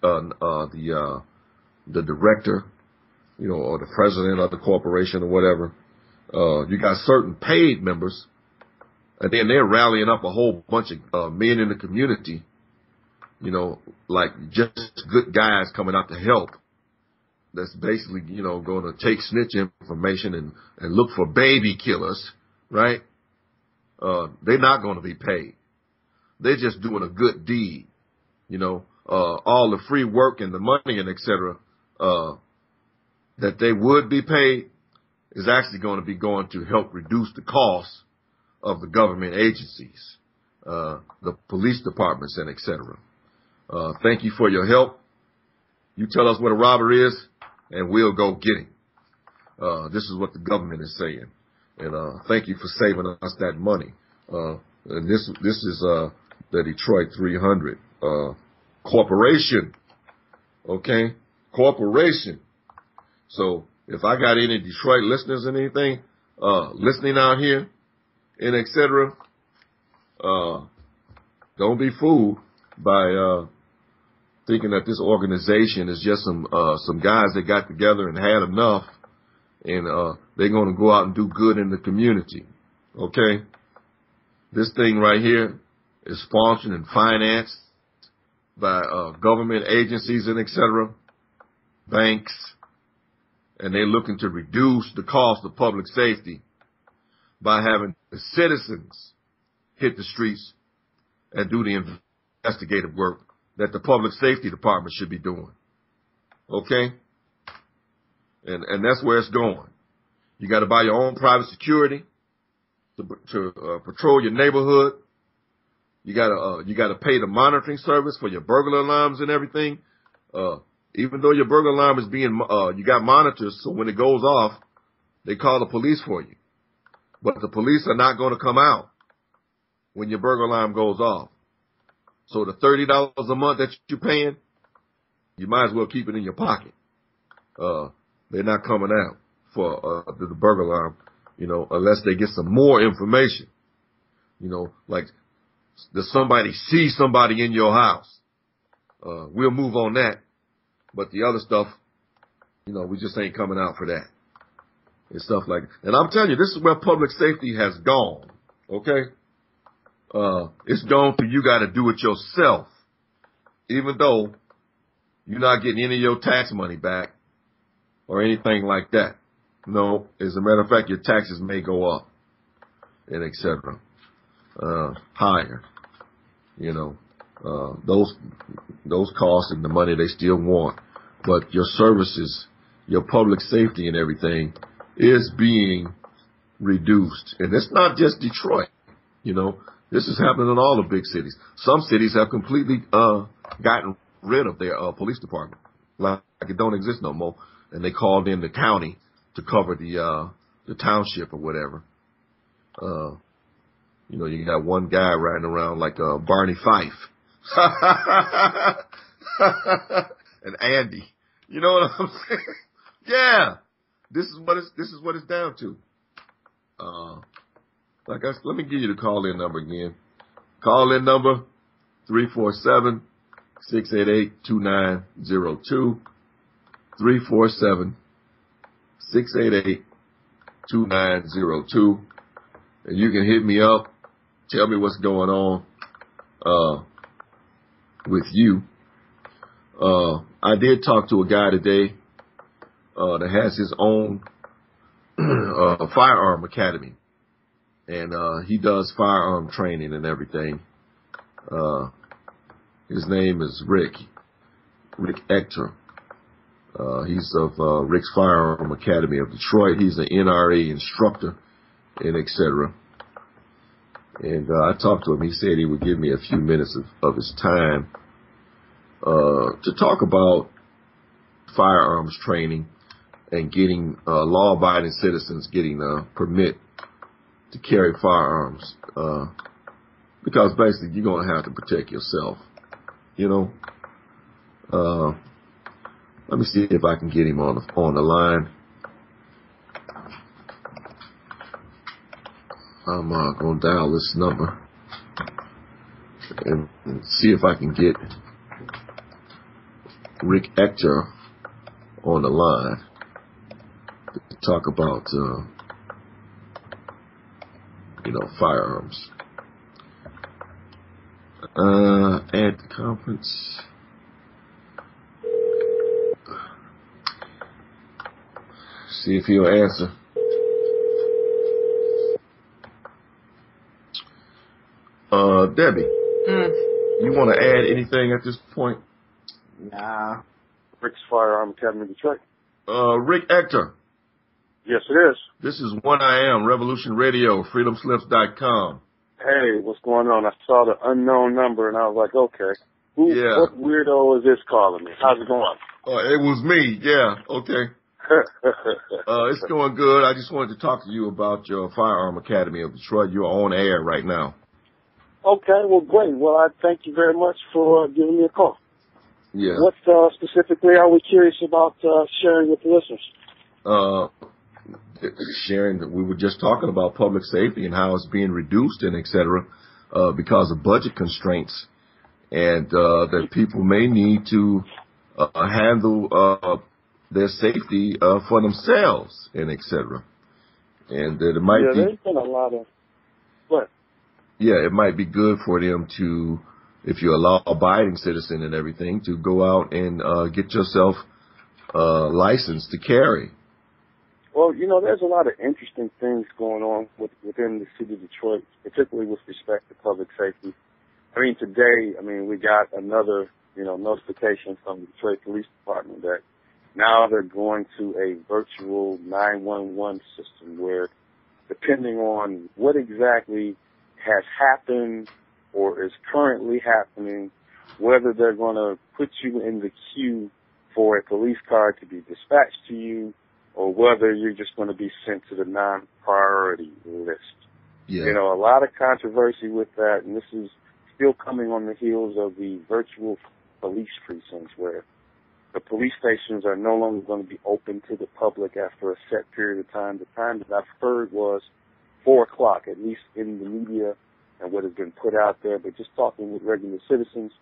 the director, or the president of the corporation or whatever. You got certain paid members, and then they're rallying up a whole bunch of men in the community, like just good guys coming out to help. That's basically, going to take snitch information and look for baby killers, right? They're not going to be paid. They're just doing a good deed, all the free work and the money and et cetera, that they would be paid is actually going to be going to help reduce the cost of the government agencies, the police departments and et cetera. Thank you for your help. You tell us what a robber is, and we'll go get him. This is what the government is saying. And thank you for saving us that money. And this is the Detroit 300 corporation. Okay? Corporation. So if I got any Detroit listeners and anything listening out here and et cetera, don't be fooled by thinking that this organization is just some guys that got together and had enough, and they're going to go out and do good in the community. Okay? This thing right here is sponsored and financed by government agencies and et cetera, banks, and they're looking to reduce the cost of public safety by having the citizens hit the streets and do the investigative work that the public safety department should be doing. Okay? And that's where it's going. You got to buy your own private security to patrol your neighborhood. You got to pay the monitoring service for your burglar alarms and everything. Even though your burglar alarm is you got monitors, so when it goes off, they call the police for you. But the police are not going to come out when your burglar alarm goes off. So the $30 a month that you're paying, you might as well keep it in your pocket. They're not coming out for the burglar alarm, unless they get some more information. Like, does somebody see somebody in your house? We'll move on that. But the other stuff, we just ain't coming out for that. And stuff like that. And I'm telling you, this is where public safety has gone. Okay? It's gone to you got to do it yourself. Even though you're not getting any of your tax money back or anything like that. No, as a matter of fact, your taxes may go up and et cetera. Higher. Those costs and the money they still want. But your services, your public safety and everything is being reduced. And it's not just Detroit. This is happening in all the big cities. Some cities have completely gotten rid of their police department. Like it don't exist no more. And they called in the county to cover the township or whatever. You got one guy riding around like Barney Fife. And Andy. You know what I'm saying? Yeah. This is what it's down to. Let me give you the call-in number again. Call-in number 347-688-2902. 347-688-2902. And you can hit me up. Tell me what's going on with you. I did talk to a guy today that has his own firearm academy. And he does firearm training and everything. His name is Rick Ector. He's of Rick's Firearm Academy of Detroit. He's an NRA instructor and et cetera. And I talked to him. He said he would give me a few minutes of his time to talk about firearms training and getting law-abiding citizens getting a permit to carry firearms, because basically you're going to have to protect yourself, Let me see if I can get him on the line. I'm going to dial this number and see if I can get Rick Ector on the line to talk about, firearms. At the conference. See if he'll answer. Debbie, you want to add anything at this point? Nah. Rick's Firearm Academy, Detroit. Rick Ector. Yes, it is. This is One I Am, Revolution Radio, freedomslips.com. Hey, what's going on? I saw the unknown number, and I was like, okay. What weirdo is this calling me? How's it going? It was me. Yeah, okay. It's going good. I just wanted to talk to you about your Firearm Academy of Detroit. You're on air right now. Okay, well, great. Well, I thank you very much for giving me a call. Yeah. What specifically are we curious about sharing with the listeners? Sharing that we were just talking about public safety and how it's being reduced and et cetera, because of budget constraints, and that people may need to handle their safety for themselves and et cetera. And that it might be. There's been a lot of. What? Yeah, it might be good for them to, if you're a law-abiding citizen and everything, to go out and get yourself licensed to carry. Well, there's a lot of interesting things going on within the city of Detroit, particularly with respect to public safety. I mean, today, we got another, notification from the Detroit Police Department that now they're going to a virtual 911 system where, depending on what exactly has happened or is currently happening, whether they're going to put you in the queue for a police car to be dispatched to you, or whether you're just going to be sent to the non-priority list. Yeah. A lot of controversy with that, and this is still coming on the heels of the virtual police precincts where the police stations are no longer going to be open to the public after a set period of time. The time that I've heard was 4 o'clock, at least in the media and what has been put out there. But just talking with regular citizens,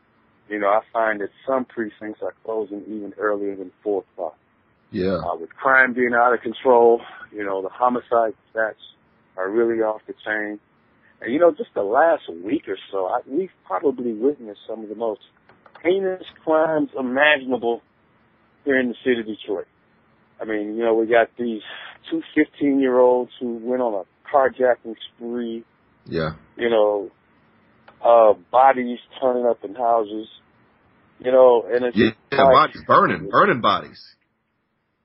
I find that some precincts are closing even earlier than 4 o'clock. Yeah. With crime being out of control, the homicide stats are really off the chain. And, just the last week or so, we've probably witnessed some of the most heinous crimes imaginable here in the city of Detroit. We got these two 15-year-olds who went on a carjacking spree. Yeah. Bodies turning up in houses. And it's bodies burning bodies.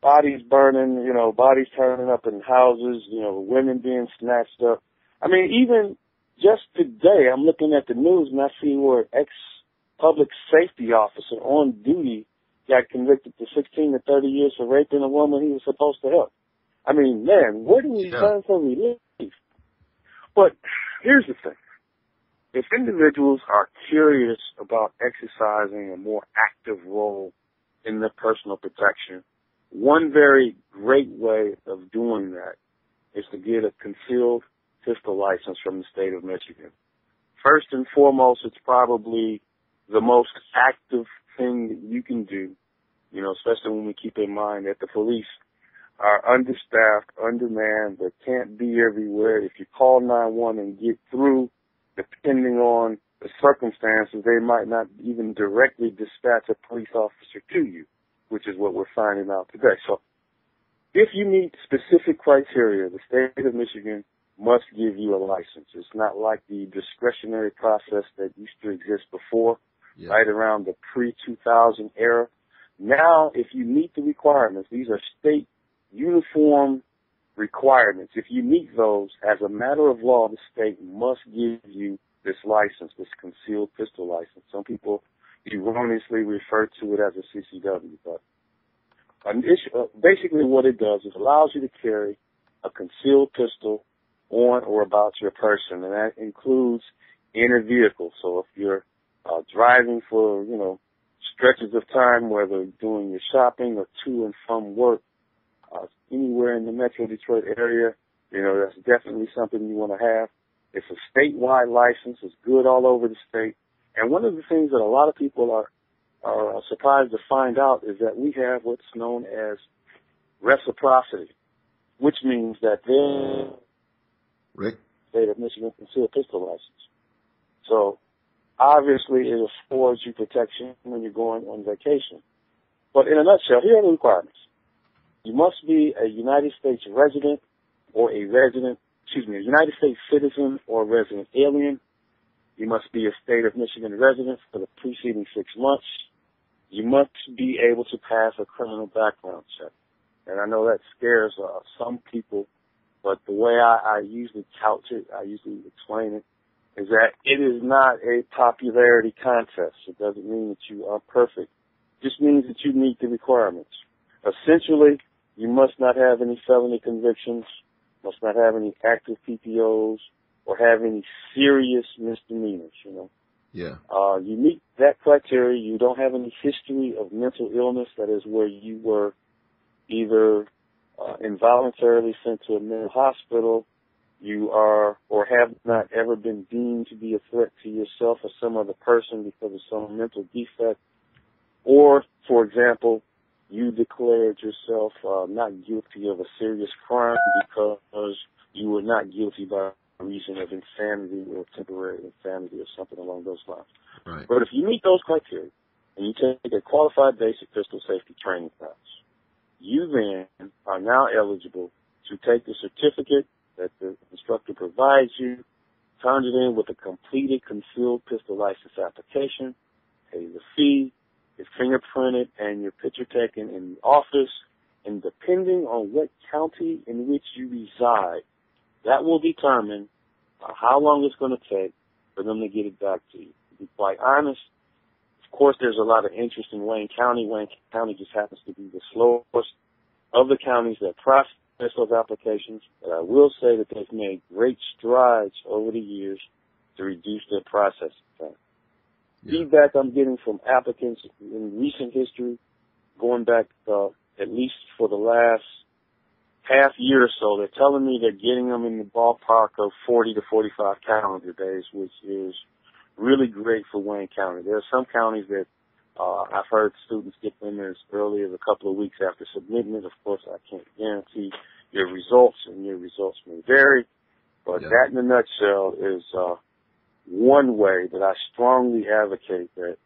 Bodies burning, bodies turning up in houses, women being snatched up. Even just today, I'm looking at the news and I see where ex-public safety officer on duty got convicted to 16 to 30 years for raping a woman he was supposed to help. Man, where do we turn for relief? But here's the thing. If individuals are curious about exercising a more active role in their personal protection, one very great way of doing that is to get a concealed pistol license from the state of Michigan. First and foremost, it's probably the most active thing that you can do, especially when we keep in mind that the police are understaffed, undermanned, they can't be everywhere. If you call 911 and get through, depending on the circumstances, they might not even directly dispatch a police officer to you, which is what we're finding out today. So if you meet specific criteria, the state of Michigan must give you a license. It's not like the discretionary process that used to exist before, right around the pre-2000 era. Now, if you meet the requirements, these are state uniform requirements. If you meet those, as a matter of law, the state must give you this license, this concealed pistol license. Some people erroneously refer to it as a CCW, but basically what it does is allows you to carry a concealed pistol on or about your person, and that includes in a vehicle. So if you're driving for, stretches of time, whether doing your shopping or to and from work, anywhere in the Metro Detroit area, that's definitely something you want to have. It's a statewide license. It's good all over the state. And one of the things that a lot of people are are surprised to find out is that we have what's known as reciprocity, which means that their state of Michigan concealed pistol license. So obviously it affords you protection when you're going on vacation. But in a nutshell, here are the requirements. You must be a United States resident or a United States citizen or resident alien. You must be a state of Michigan resident for the preceding 6 months. You must be able to pass a criminal background check. And I know that scares some people, but the way I usually couch it, I usually explain it, is that it is not a popularity contest. It doesn't mean that you are perfect. It just means that you meet the requirements. Essentially, you must not have any felony convictions, must not have any active PPOs, or have any serious misdemeanors, you know. Yeah. You meet that criteria. You don't have any history of mental illness, that is where you were either involuntarily sent to a mental hospital, you are or have not ever been deemed to be a threat to yourself or some other person because of some mental defect, or, for example, you declared yourself not guilty of a serious crime because you were not guilty by reason of insanity or temporary insanity or something along those lines. Right. But if you meet those criteria and you take a qualified basic pistol safety training class, you then are now eligible to take the certificate that the instructor provides you, turn it in with a completed concealed pistol license application, pay the fee, get fingerprinted, and your picture taken in the office, and depending on what county in which you reside, that will determine how long it's going to take for them to get it back to you. To be quite honest, of course, there's a lot of interest in Wayne County. Wayne County just happens to be the slowest of the counties that process those applications. But I will say that they've made great strides over the years to reduce their processing time. Yeah. Feedback I'm getting from applicants in recent history, going back at least for the last half year or so, they're telling me they're getting them in the ballpark of 40 to 45 calendar days, which is really great for Wayne County. There are some counties that I've heard students get them as early as a couple of weeks after submitting it. Of course, I can't guarantee your results, and your results may vary, but that in a nutshell is one way that I strongly advocate that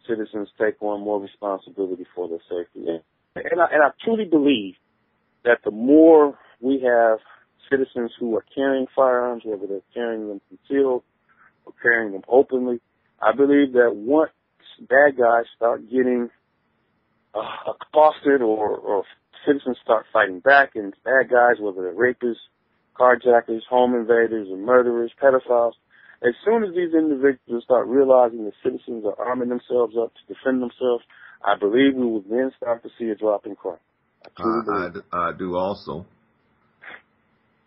citizens take on more responsibility for their safety. And I truly believe that the more we have citizens who are carrying firearms, whether they're carrying them concealed or carrying them openly, I believe that once bad guys start getting accosted or citizens start fighting back, and bad guys, whether they're rapists, carjackers, home invaders, or murderers, pedophiles, as soon as these individuals start realizing that citizens are arming themselves up to defend themselves, I believe we will then start to see a drop in crime. I do also.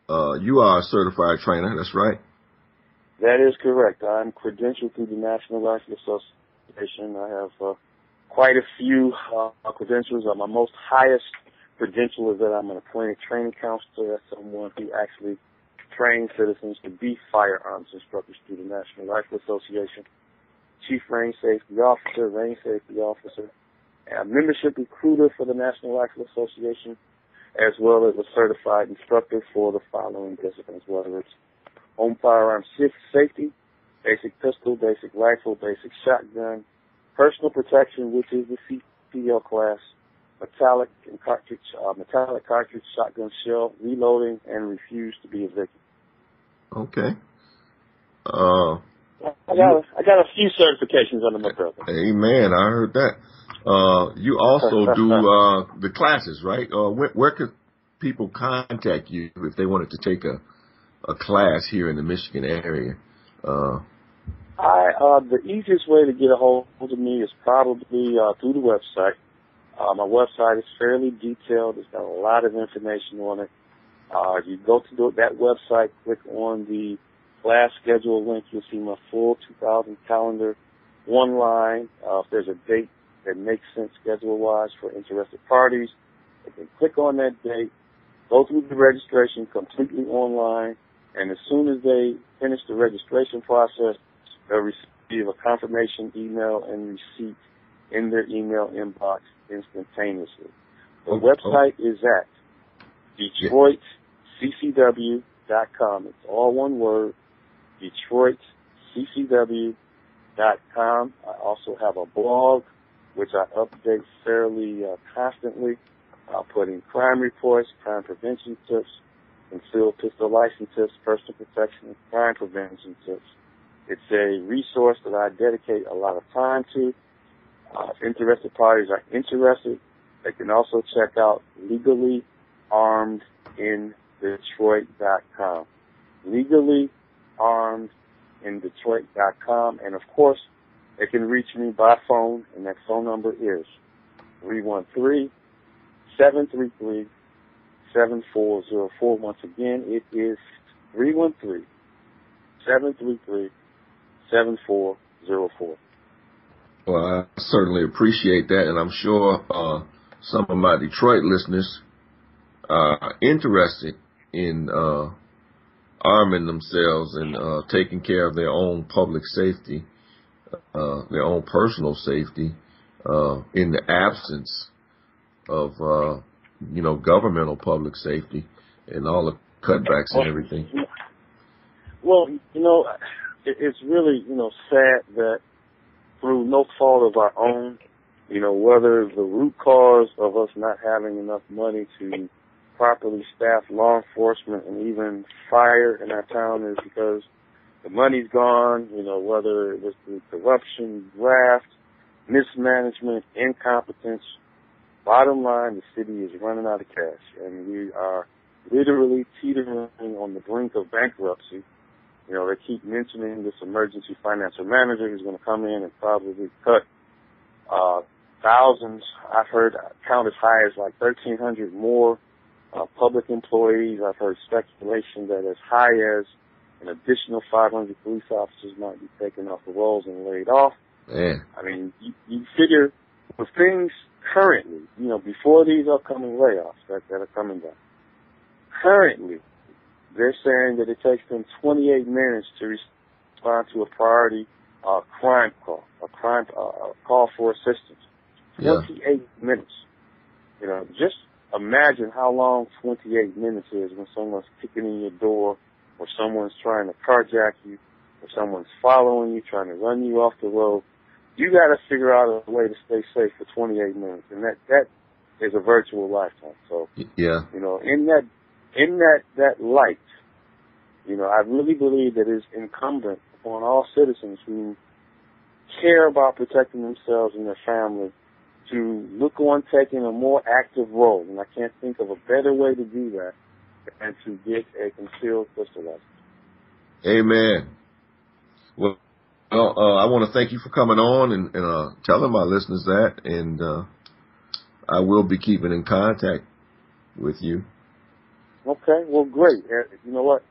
You are a certified trainer, that's right? That is correct. I'm credentialed through the National Rifle Association. I have quite a few credentials. My most highest credential is that I'm an appointed training counselor. That's someone who actually trains citizens to be firearms instructors through the National Rifle Association. Chief Range Safety Officer, a membership recruiter for the National Rifle Association, as well as a certified instructor for the following disciplines, whether it's home firearm safety, basic pistol, basic rifle, basic shotgun, personal protection, which is the CPL class, metallic cartridge, shotgun shell, reloading, and refuse to be a victim. Okay. I got a few certifications under my belt. Amen. I heard that. You also do the classes, right? Where could people contact you if they wanted to take a class here in the Michigan area? The easiest way to get a hold of me is probably through the website. My website is fairly detailed. It's got a lot of information on it. You go to that website, click on the class schedule link. You'll see my full 2000 calendar online. If there's a date that makes sense schedule-wise for interested parties, they can click on that date, go through the registration completely online, and as soon as they finish the registration process, they'll receive a confirmation email and receipt in their email inbox instantaneously. The website is at DetroitCCW.com. It's all one word, DetroitCCW.com. I also have a blog, which I update fairly constantly. I'll put in crime reports, crime prevention tips, concealed pistol license tips, personal protection, and crime prevention tips. It's a resource that I dedicate a lot of time to. If interested parties are interested, they can also check out legallyarmedindetroit.com. Legallyarmedindetroit.com. And, of course, they can reach me by phone, and that phone number is 313-733-7404. Once again, it is 313-733-7404. Well, I certainly appreciate that, and I'm sure some of my Detroit listeners are interested in arming themselves and taking care of their own public safety, their own personal safety, in the absence of, governmental public safety and all the cutbacks and everything. Well, it's really, sad that through no fault of our own, whether the root cause of us not having enough money to properly staff law enforcement and even fire in our town is because the money's gone, whether it was through corruption, graft, mismanagement, incompetence. Bottom line, the city is running out of cash, and we are literally teetering on the brink of bankruptcy. They keep mentioning this emergency financial manager who's going to come in and probably cut thousands. I've heard count as high as like 1,300 more public employees. I've heard speculation that as high as an additional 500 police officers might be taken off the rolls and laid off. Man. I mean, you figure with things currently, before these upcoming layoffs that are coming down, currently, they're saying that it takes them 28 minutes to respond to a priority crime call, a call for assistance. 28 minutes. Just imagine how long 28 minutes is when someone's kicking in your door, or someone's trying to carjack you, or someone's following you, trying to run you off the road. You got to figure out a way to stay safe for 28 minutes, and that is a virtual lifetime. So, yeah, in that light, I really believe that it's incumbent upon all citizens who care about protecting themselves and their family to look on taking a more active role. And I can't think of a better way to do that than to get a concealed pistol license. Amen. Well, I want to thank you for coming on and telling my listeners that, and I will be keeping in contact with you. Okay, well, great. You know what?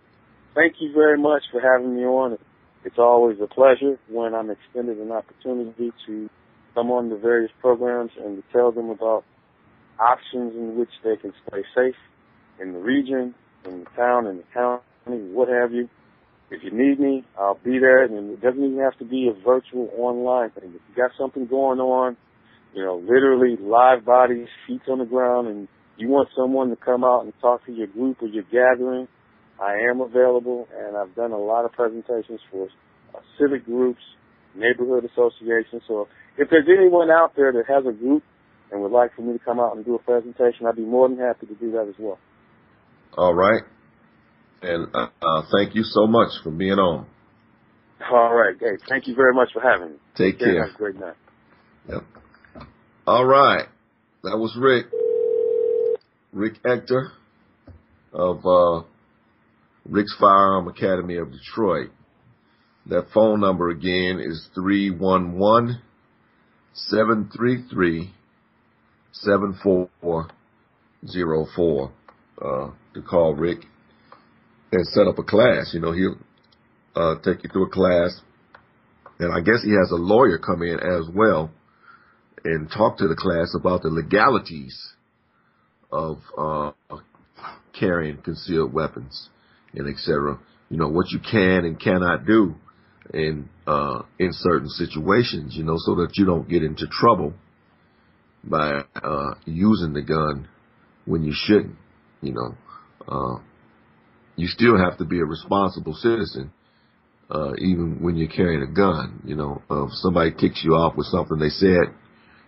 Thank you very much for having me on. It's always a pleasure when I'm extended an opportunity to come on the various programs and to tell them about options in which they can stay safe in the region, in the town, in the county, what have you. If you need me, I'll be there, and it doesn't even have to be a virtual online thing. If you got something going on, literally live bodies, feet on the ground, and you want someone to come out and talk to your group or your gathering, I am available, and I've done a lot of presentations for civic groups, neighborhood associations. So if there's anyone out there that has a group and would like for me to come out and do a presentation, I'd be more than happy to do that as well. All right. And thank you so much for being on. All right. Hey, thank you very much for having me. Take care. Have a great night. Yep. All right. That was Rick Ector of Rick's Firearm Academy of Detroit. That phone number again is 311-733-7404 to call Rick and set up a class. He'll take you through a class, and I guess he has a lawyer come in as well and talk to the class about the legalities of carrying concealed weapons and et cetera. What you can and cannot do in certain situations, so that you don't get into trouble by using the gun when you shouldn't. You still have to be a responsible citizen, even when you're carrying a gun. If somebody kicks you off with something they said,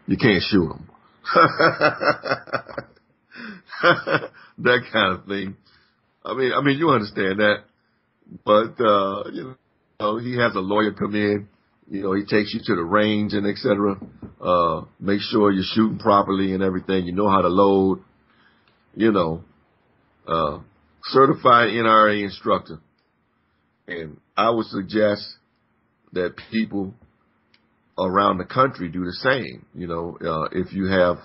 you can't shoot them. That kind of thing. I mean, you understand that, but he has a lawyer come in. He takes you to the range and et cetera. Make sure you're shooting properly and everything. You know how to load. Certified NRA instructor. And I would suggest that people around the country do the same. If you have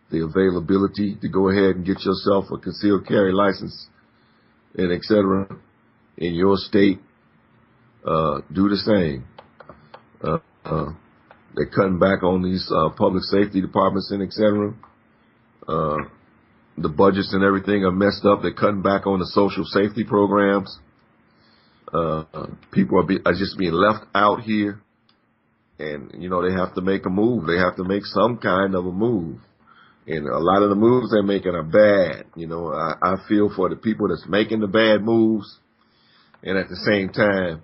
the availability to go ahead and get yourself a concealed carry license and et cetera in your state, do the same. They're cutting back on these public safety departments and et cetera. The budgets and everything are messed up. They're cutting back on the social safety programs. People are just being left out here. And, they have to make a move. They have to make some kind of a move. And a lot of the moves they're making are bad. I feel for the people that's making the bad moves. And at the same time,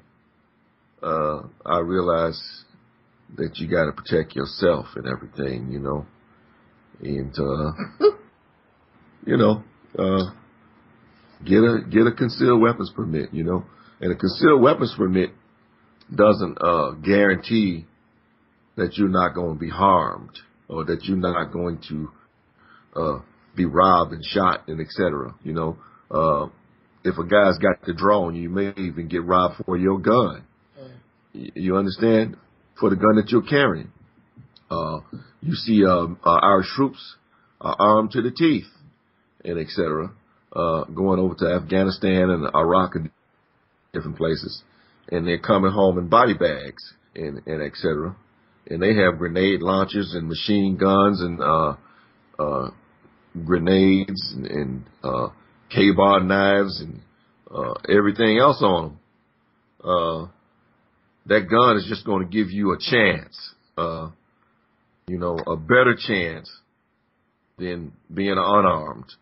I realize that you got to protect yourself and everything, and, get a concealed weapons permit, and a concealed weapons permit doesn't, guarantee that you're not going to be harmed or that you're not going to, be robbed and shot and et cetera. If a guy's got the drone, you may even get robbed for your gun. You understand? For the gun that you're carrying. You see, our troops are armed to the teeth and et cetera, going over to Afghanistan and Iraq and different places. And they're coming home in body bags and et cetera. And they have grenade launchers and machine guns and, grenades and K-bar knives and, everything else on them. That gun is just going to give you a chance, a better chance than being unarmed.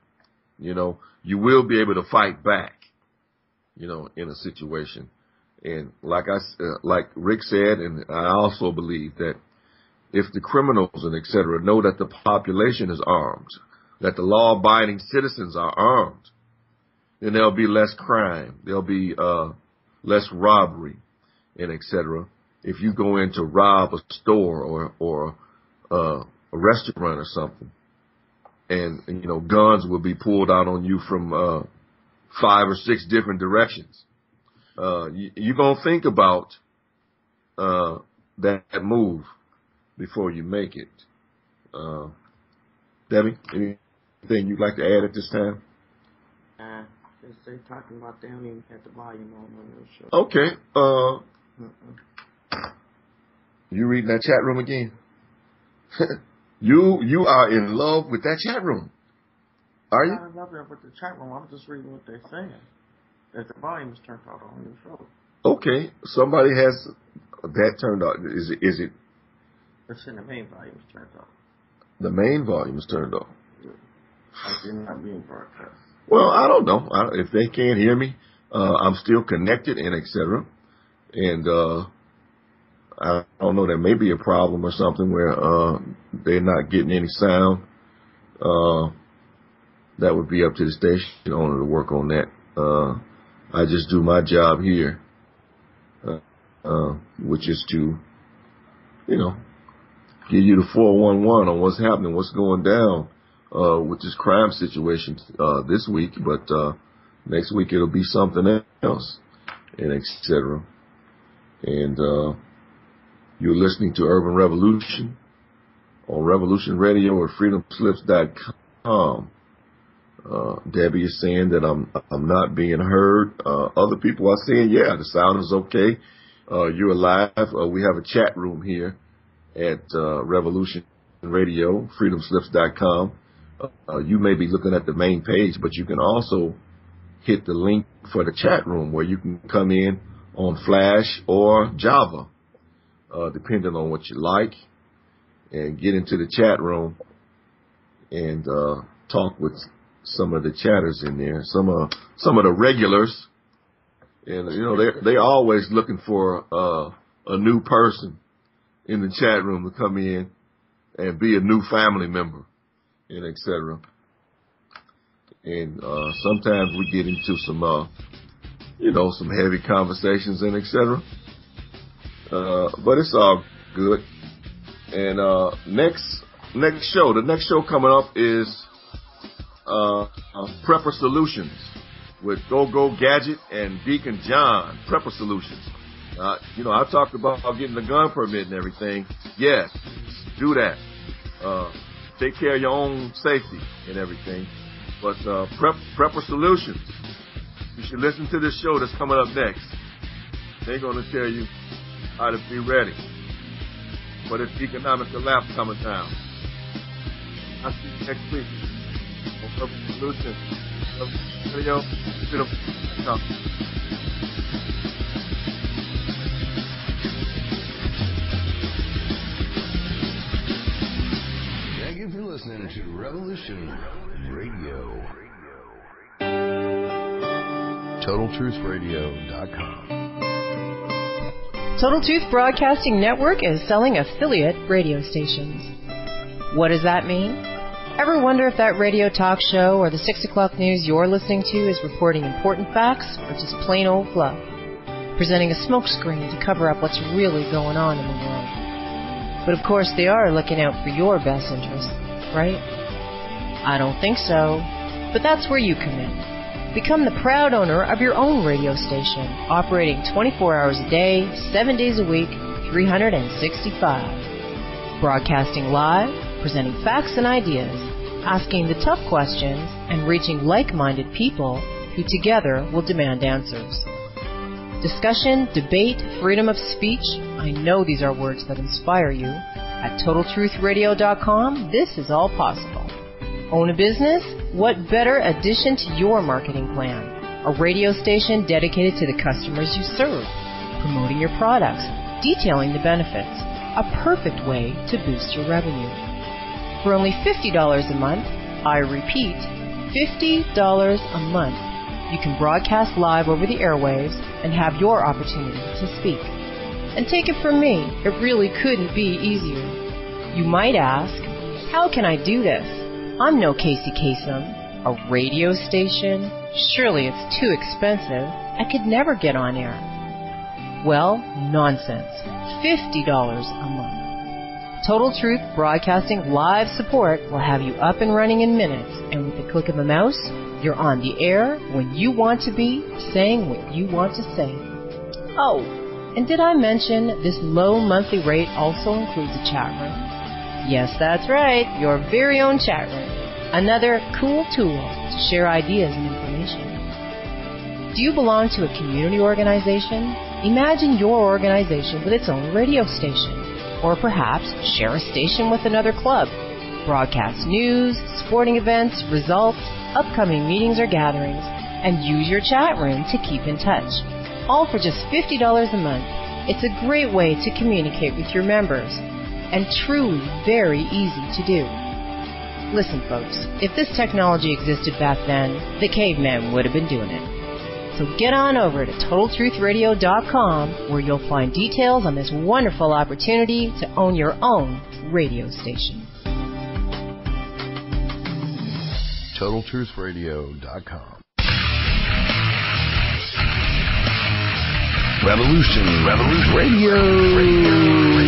You will be able to fight back, in a situation. And like Rick said, and I also believe that if the criminals and et cetera know that the population is armed, that the law-abiding citizens are armed, then there'll be less crime. There'll be less robbery and et cetera. If you go in to rob a store or a restaurant or something, and guns will be pulled out on you from 5 or 6 different directions. You're gonna think about that move before you make it. Debbie, anything you'd like to add at this time? Just say talking about they don't even have the volume on your show. Okay. You reading that chat room again? You are in love with that chat room, are you? I'm not in love with the chat room. I'm just reading what they're saying. That the volume is turned off on your show. Okay, somebody has that turned off. Is it? They're saying the main volume is turned off. The main volume is turned off. Like they're not being broadcast. Well, I don't know. If they can't hear me, I'm still connected and et cetera. And I don't know. There may be a problem or something where they're not getting any sound. That would be up to the station owner to work on that. I just do my job here, which is to, give you the 411 on what's happening, what's going down with this crime situation this week. But next week it'll be something else, and et cetera. And you're listening to Urban Revolution on Revolution Radio or freedomslips.com. Debbie is saying that I'm not being heard. Other people are saying, yeah, the sound is okay. You're alive. We have a chat room here at Revolution Radio, freedomslips.com. You may be looking at the main page, but you can also hit the link for the chat room where you can come in on Flash or Java, depending on what you like, and get into the chat room and talk with some of the chatters in there, some of the regulars. And, you know, they're always looking for a new person in the chat room to come in and be a new family member, and et cetera. And sometimes we get into some, some heavy conversations and et cetera. But it's all good. And next show, the next show coming up is Prepper Solutions with Go Gadget and Deacon John. Prepper Solutions. I talked about getting the gun permit and everything. Yes, do that. Take care of your own safety and everything. But Prepper Solutions, you should listen to this show that's coming up next. They're going to tell you how to be ready for this economic collapse coming down. I'll see you next week on Prepper Solutions. Video. Thank you for listening to Revolution Radio. TotalTruthRadio.com. Total Truth Broadcasting Network is selling affiliate radio stations. What does that mean? Ever wonder if that radio talk show or the 6 o'clock news you're listening to is reporting important facts or just plain old fluff? Presenting a smokescreen to cover up what's really going on in the world. But of course they are looking out for your best interests, right? I don't think so. But that's where you come in. Become the proud owner of your own radio station, operating 24 hours a day, 7 days a week, 365. Broadcasting live, presenting facts and ideas, asking the tough questions, and reaching like-minded people who together will demand answers. Discussion, debate, freedom of speech, I know these are words that inspire you. At TotalTruthRadio.com, this is all possible. Own a business? What better addition to your marketing plan? A radio station dedicated to the customers you serve, promoting your products, detailing the benefits. A perfect way to boost your revenue. For only $50 a month, I repeat, $50 a month, you can broadcast live over the airwaves and have your opportunity to speak. And take it from me, it really couldn't be easier. You might ask, how can I do this? I'm no Casey Kasem. A radio station? Surely it's too expensive. I could never get on air. Well, nonsense. $50 a month. Total Truth Broadcasting live support will have you up and running in minutes, and with the click of a mouse, you're on the air when you want to be, saying what you want to say. Oh, and did I mention this low monthly rate also includes a chat room? Yes, that's right, your very own chat room. Another cool tool to share ideas and information. Do you belong to a community organization? Imagine your organization with its own radio station. Or perhaps share a station with another club. Broadcast news, sporting events, results, upcoming meetings or gatherings, and use your chat room to keep in touch. All for just $50 a month. It's a great way to communicate with your members, and truly very easy to do. Listen, folks, if this technology existed back then, the caveman would have been doing it. So get on over to TotalTruthRadio.com, where you'll find details on this wonderful opportunity to own your own radio station. TotalTruthRadio.com. Revolution Radio.